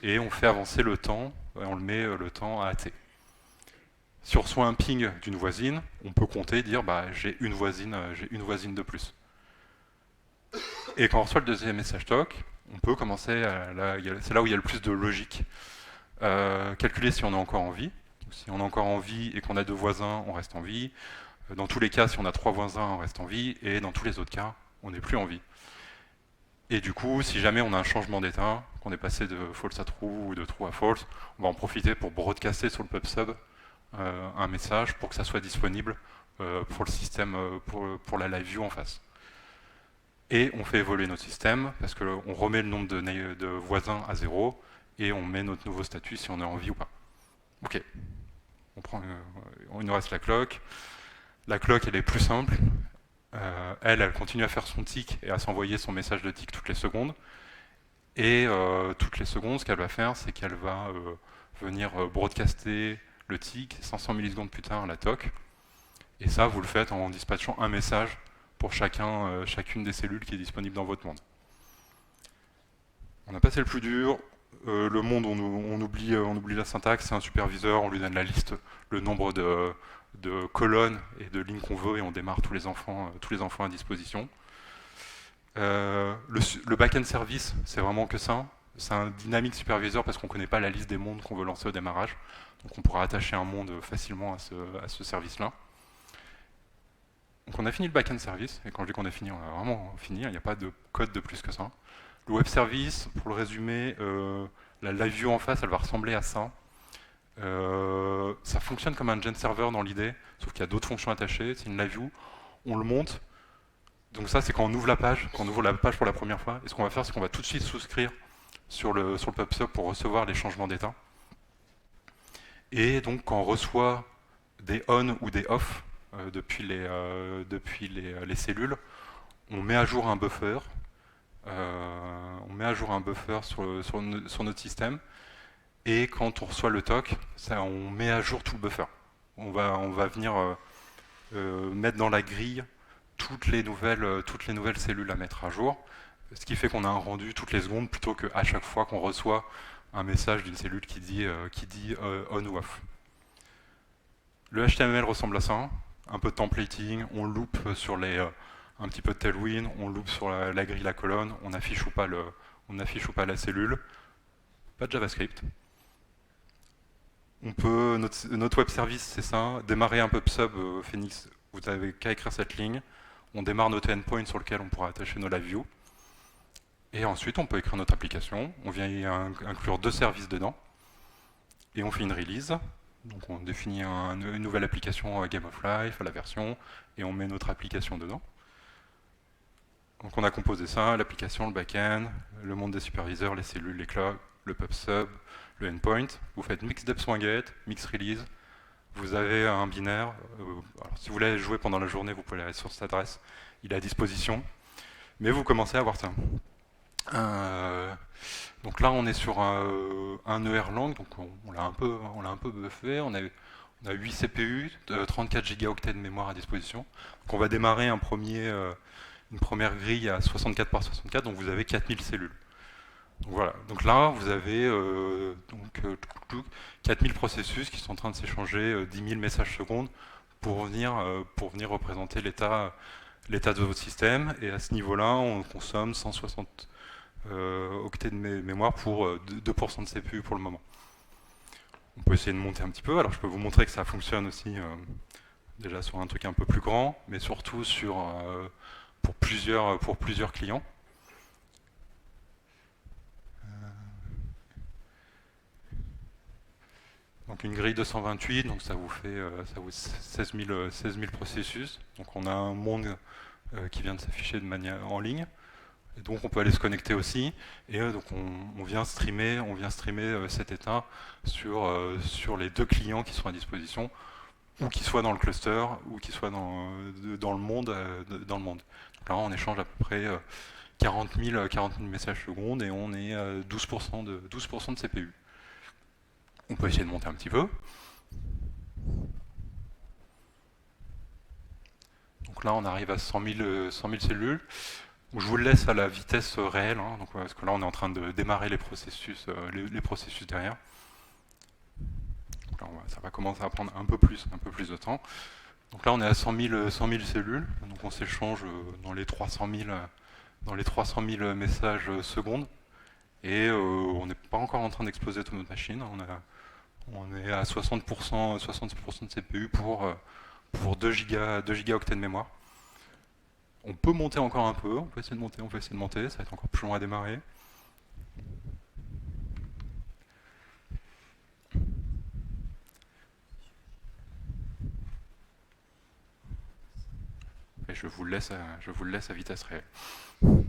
et on fait avancer le temps, on le met le temps à t. Si on reçoit un ping d'une voisine, on peut compter, dire j'ai une voisine de plus. Et quand on reçoit le deuxième message TOC, on peut commencer, c'est là où il y a le plus de logique. Calculer si on est encore en vie. Si on est encore en vie et qu'on a deux voisins, on reste en vie. Dans tous les cas, si on a trois voisins, on reste en vie. Et dans tous les autres cas, on n'est plus en vie. Et du coup, si jamais on a un changement d'état, qu'on est passé de false à true ou de true à false, on va en profiter pour broadcaster sur le pub sub un message pour que ça soit disponible pour le système, pour la live view en face. Et on fait évoluer notre système parce qu'on remet le nombre de voisins à 0 et on met notre nouveau statut si on est en vie ou pas. Ok. Il nous reste la clock. La clock, elle est plus simple. Elle continue à faire son tick et à s'envoyer son message de tick toutes les secondes. Et toutes les secondes, ce qu'elle va faire, c'est qu'elle va venir broadcaster le tick 500 millisecondes plus tard la toc. Et ça, vous le faites en dispatchant un message pour chacune des cellules qui est disponible dans votre monde. On a passé le plus dur. Le monde, on oublie la syntaxe, c'est un superviseur, on lui donne la liste, le nombre de colonnes et de lignes qu'on veut, et on démarre tous les enfants à disposition. Le backend service, c'est vraiment que ça. C'est un dynamique superviseur parce qu'on ne connaît pas la liste des mondes qu'on veut lancer au démarrage. Donc on pourra attacher un monde facilement à ce service-là. Donc on a fini le backend service, et quand je dis qu'on a fini, on a vraiment fini, il n'y a pas de code de plus que ça. Le web service, pour le résumer, la live view en face, elle va ressembler à ça. Ça fonctionne comme un gen server dans l'idée, sauf qu'il y a d'autres fonctions attachées. C'est une live view, on le monte. Donc ça, c'est quand on ouvre la page, pour la première fois. Et ce qu'on va faire, c'est qu'on va tout de suite souscrire sur le PubSub pour recevoir les changements d'état. Et donc, quand on reçoit des on ou des off depuis les cellules, on met à jour un buffer. Sur notre système. Et quand on reçoit le TOC, on met à jour tout le buffer. On va venir mettre dans la grille toutes les nouvelles cellules à mettre à jour, ce qui fait qu'on a un rendu toutes les secondes plutôt qu'à chaque fois qu'on reçoit un message d'une cellule qui dit on ou off. Le HTML ressemble à ça, un peu de templating, on loupe sur un petit peu de tailwind, on loupe sur la grille, la colonne, on affiche ou pas la cellule, pas de JavaScript. Notre web service, c'est ça, démarrer un PubSub Phoenix, vous n'avez qu'à écrire cette ligne, on démarre notre endpoint sur lequel on pourra attacher nos live views, et ensuite on peut écrire notre application, on vient y inclure 2 services dedans, et on fait une release. Donc on définit une nouvelle application Game of Life à la version, et on met notre application dedans. Donc on a composé ça, l'application, le back-end, le monde des superviseurs, les cellules, les clocks, le PubSub, le endpoint. Vous faites mix dep.get, mix release. Vous avez un binaire. Alors, si vous voulez jouer pendant la journée, vous pouvez aller sur cette adresse. Il est à disposition. Mais vous commencez à voir ça. Donc là, on est sur un ERLang. Donc on l'a un peu buffé. On a 8 CPU, 34 Go de mémoire à disposition. Donc on va démarrer une première grille à 64 par 64, donc vous avez 4000 cellules. Donc voilà, donc là vous avez 4000 processus qui sont en train de s'échanger 10 000 messages secondes pour venir représenter l'état de votre système. Et à ce niveau-là, on consomme 160 octets de mémoire pour 2% de CPU pour le moment. On peut essayer de monter un petit peu. Alors je peux vous montrer que ça fonctionne aussi déjà sur un truc un peu plus grand, mais surtout pour plusieurs clients. Donc une grille de 128, donc ça vous fait 16 000 processus. Donc on a un monde qui vient de s'afficher de manière en ligne. Et donc on peut aller se connecter aussi. Et donc on vient streamer cet état sur les 2 clients qui sont à disposition, ou qui soient dans le cluster, ou qui soient dans le monde. Donc là on échange à peu près 40 000 messages secondes et on est 12% de CPU. On peut essayer de monter un petit peu. Donc là, on arrive à 100 000 cellules. Je vous le laisse à la vitesse réelle, hein, donc, parce que là, on est en train de démarrer les processus derrière. Donc là, ça va commencer à prendre un peu plus de temps. Donc là, on est à 100 000 cellules. Donc on s'échange dans les 300 000 messages secondes. Et on n'est pas encore en train d'exploser toute notre machine. On est à 60% de CPU pour 2 gigaoctets de mémoire. On peut monter encore un peu, on peut essayer de monter, ça va être encore plus long à démarrer. Et je vous le laisse à vitesse réelle. Donc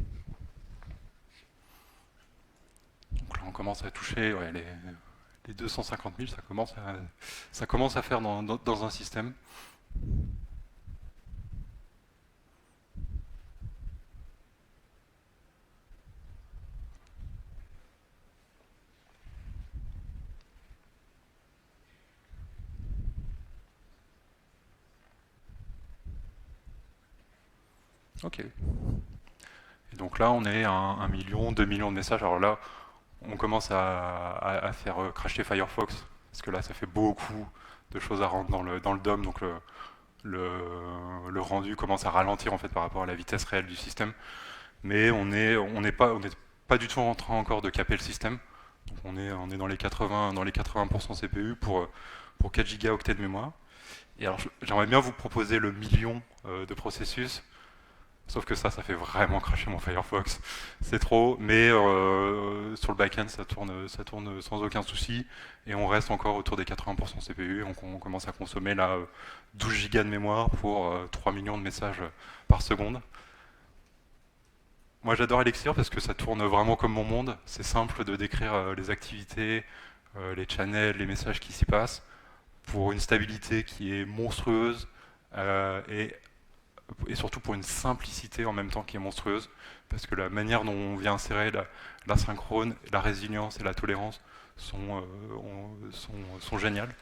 là, on commence à toucher les 250 000, ça commence à faire dans un système. Ok. Et donc là, on est à 1 million, 2 millions de messages. Alors là, on commence à faire crasher Firefox, parce que là, ça fait beaucoup de choses à rendre dans le DOM, donc le rendu commence à ralentir en fait par rapport à la vitesse réelle du système. Mais on n'est pas du tout en train encore de caper le système. Donc on est dans les 80% CPU pour 4 gigaoctets de mémoire. Et alors j'aimerais bien vous proposer le million de processus. Sauf que ça fait vraiment crasher mon Firefox. C'est trop, mais sur le back-end, ça tourne sans aucun souci. Et on reste encore autour des 80% CPU. On commence à consommer là 12 Go de mémoire pour 3 millions de messages par seconde. Moi j'adore Elixir parce que ça tourne vraiment comme mon monde. C'est simple de décrire les activités, les channels, les messages qui s'y passent, pour une stabilité qui est monstrueuse et surtout pour une simplicité en même temps qui est monstrueuse, parce que la manière dont on vient insérer l'asynchrone, la résilience et la tolérance sont géniales.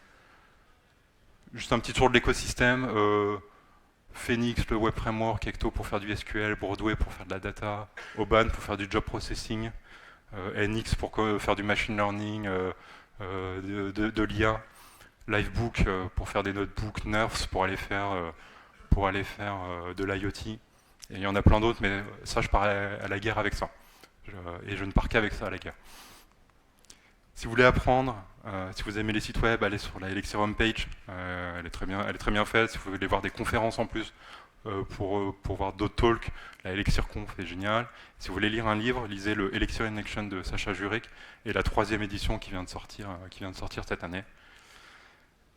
Juste un petit tour de l'écosystème. Phoenix, le Web Framework, Ecto pour faire du SQL, Broadway pour faire de la data, Oban pour faire du job processing, NX pour faire du machine learning, de l'IA, Livebook pour faire des notebooks, Nerves pour aller faire de l'IoT. Et il y en a plein d'autres, mais ça, je pars à la guerre avec ça. Et je ne pars qu'avec ça à la guerre. Si vous voulez apprendre, si vous aimez les sites web, allez sur la Elixir homepage. Elle est très bien faite. Si vous voulez voir des conférences en plus pour voir d'autres talks, la Elixir Conf est géniale. Si vous voulez lire un livre, lisez le Elixir in Action de Sacha Jurek et la 3e édition qui vient de sortir cette année.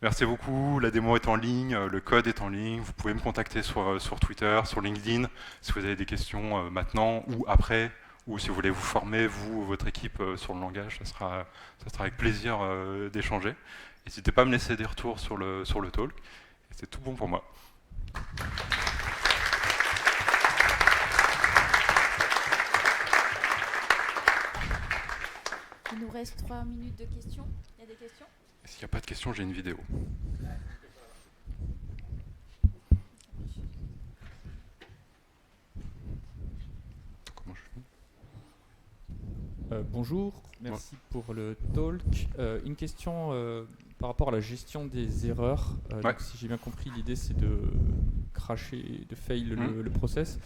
Merci beaucoup, la démo est en ligne, le code est en ligne, vous pouvez me contacter sur Twitter, sur LinkedIn, si vous avez des questions maintenant ou après, ou si vous voulez vous former, vous ou votre équipe, sur le langage, ça sera avec plaisir d'échanger. N'hésitez pas à me laisser des retours sur le talk, et c'est tout bon pour moi. Il nous reste 3 minutes de questions. Il y a des questions ? S'il n'y a pas de questions, j'ai une vidéo. Comment je fais ? Bonjour, merci pour le talk. Une question par rapport à la gestion des erreurs. Ouais. Donc, si j'ai bien compris, l'idée c'est de crasher, de fail le process.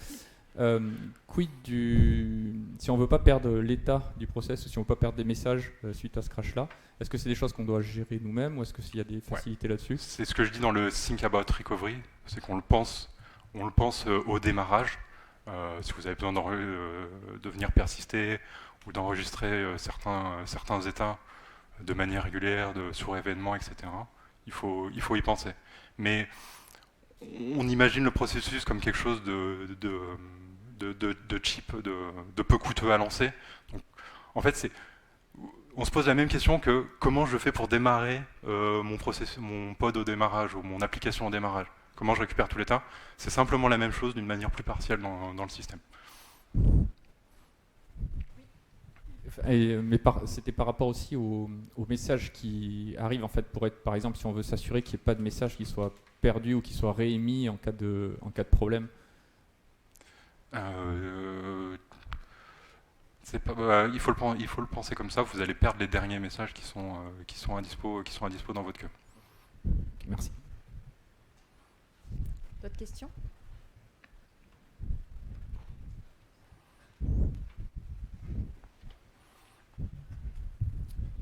Quid si on ne veut pas perdre l'état du process ou si on ne veut pas perdre des messages suite à ce crash-là, est-ce que c'est des choses qu'on doit gérer nous-mêmes ou est-ce qu'il y a des facilités là-dessus ? C'est ce que je dis dans le Think About Recovery, c'est qu'on le pense au démarrage. Si vous avez besoin de venir persister ou d'enregistrer certains états de manière régulière, sur événements, etc., il faut y penser. Mais on imagine le processus comme quelque chose de cheap, de peu coûteux à lancer. Donc, en fait, on se pose la même question que comment je fais pour démarrer mon pod au démarrage ou mon application au démarrage. Comment je récupère tout l'état. C'est simplement la même chose d'une manière plus partielle dans le système. Mais c'était par rapport aussi aux messages qui arrivent en fait pour être, par exemple, si on veut s'assurer qu'il n'y ait pas de message qui soit perdu ou qui soit réémis en cas de problème. Il faut le penser comme ça. Vous allez perdre les derniers messages qui sont à dispo dans votre queue. Merci. D'autres questions ?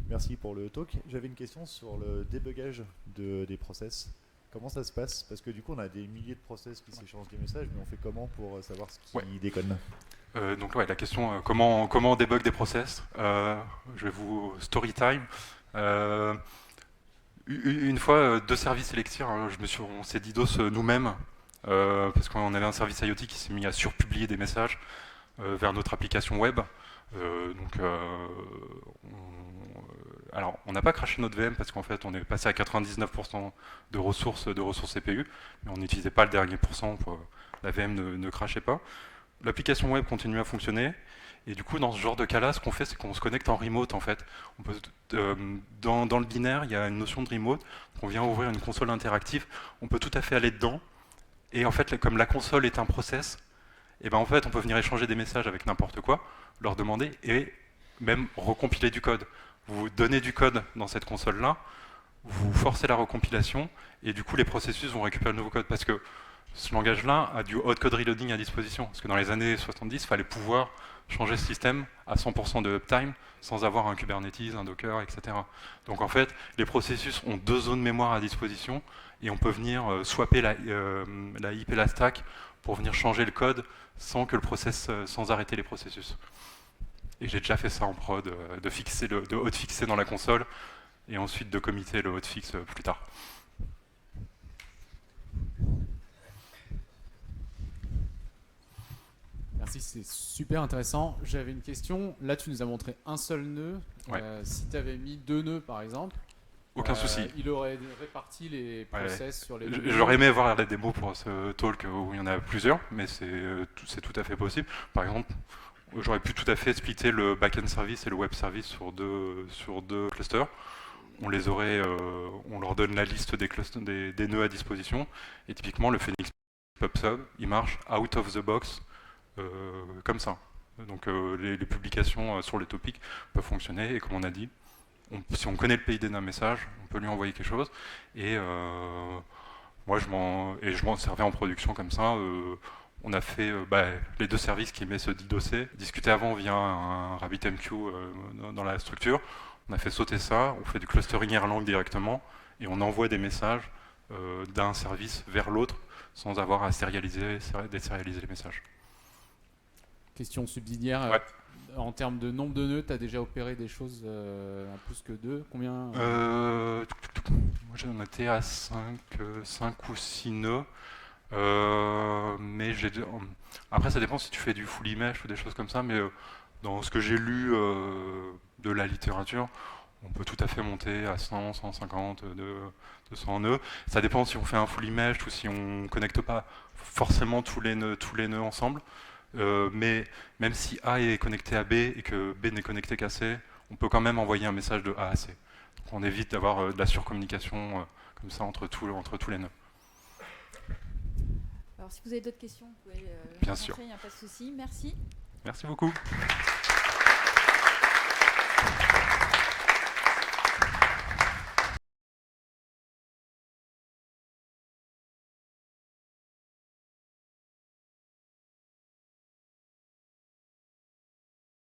Merci pour le talk. J'avais une question sur le débugage des process. Comment ça se passe? Parce que du coup, on a des milliers de process qui s'échangent des messages, mais on fait comment pour savoir ce qui déconne? Donc la question, comment on débug des process? Je vais vous story time. Une fois, deux services Elixir, on s'est DDoS nous-mêmes, parce qu'on avait un service IoT qui s'est mis à surpublier des messages vers notre application web. Alors, on n'a pas craché notre VM parce qu'en fait, on est passé à 99% de ressources CPU, mais on n'utilisait pas le dernier pourcent, la VM ne crachait pas. L'application web continue à fonctionner, et du coup, dans ce genre de cas-là, ce qu'on fait, c'est qu'on se connecte en remote, en fait. Dans le binaire, il y a une notion de remote, on vient ouvrir une console interactive, on peut tout à fait aller dedans, et en fait, comme la console est un process, et ben en fait, on peut venir échanger des messages avec n'importe quoi, leur demander, et même recompiler du code. Vous donnez du code dans cette console-là, vous forcez la recompilation, et du coup, les processus vont récupérer le nouveau code, parce que ce langage-là a du hot code reloading à disposition. Parce que dans les années 70, il fallait pouvoir changer ce système à 100% de uptime sans avoir un Kubernetes, un Docker, etc. Donc en fait, les processus ont 2 zones mémoire à disposition et on peut venir swapper la IP et la stack pour venir changer le code sans arrêter les processus. Et j'ai déjà fait ça en prod, de hotfixer dans la console et ensuite de committer le hotfix plus tard. Merci, c'est super intéressant. J'avais une question. Là, tu nous as montré un seul nœud. Ouais. Si tu avais mis 2 nœuds, par exemple, Aucun souci. il aurait réparti les process sur les 2 nœuds. J'aurais aimé voir la démo pour ce talk où il y en a plusieurs, mais c'est tout à fait possible. Par exemple, j'aurais pu tout à fait splitter le backend service et le web service sur deux clusters. On leur donne la liste des nœuds à disposition, et typiquement le Phoenix PubSub, il marche out of the box comme ça. Donc les publications sur les topics peuvent fonctionner, et comme on a dit, si on connaît le PID d'un message, on peut lui envoyer quelque chose. Et moi, je m'en servais en production comme ça. On a fait les 2 services qui émettent ce DDoC, discuter avant via un RabbitMQ dans la structure. On a fait sauter ça, on fait du clustering Erlang directement, et on envoie des messages d'un service vers l'autre sans avoir à désérialiser les messages. Question subsidiaire. Ouais. En termes de nombre de nœuds, tu as déjà opéré des choses à plus que 2. Combien Moi, j'en étais à 5 ou 6 nœuds. Mais après, ça dépend si tu fais du full mesh ou des choses comme ça. Mais dans ce que j'ai lu de la littérature, on peut tout à fait monter à 100, 150, 200 nœuds. Ça dépend si on fait un full mesh ou si on ne connecte pas forcément tous les nœuds ensemble. Mais même si A est connecté à B et que B n'est connecté qu'à C, on peut quand même envoyer un message de A à C. Donc on évite d'avoir de la surcommunication comme ça entre tous les nœuds. Alors, si vous avez d'autres questions, vous pouvez Bien rentrer, sûr. il n'y a pas de souci. Merci. Merci beaucoup.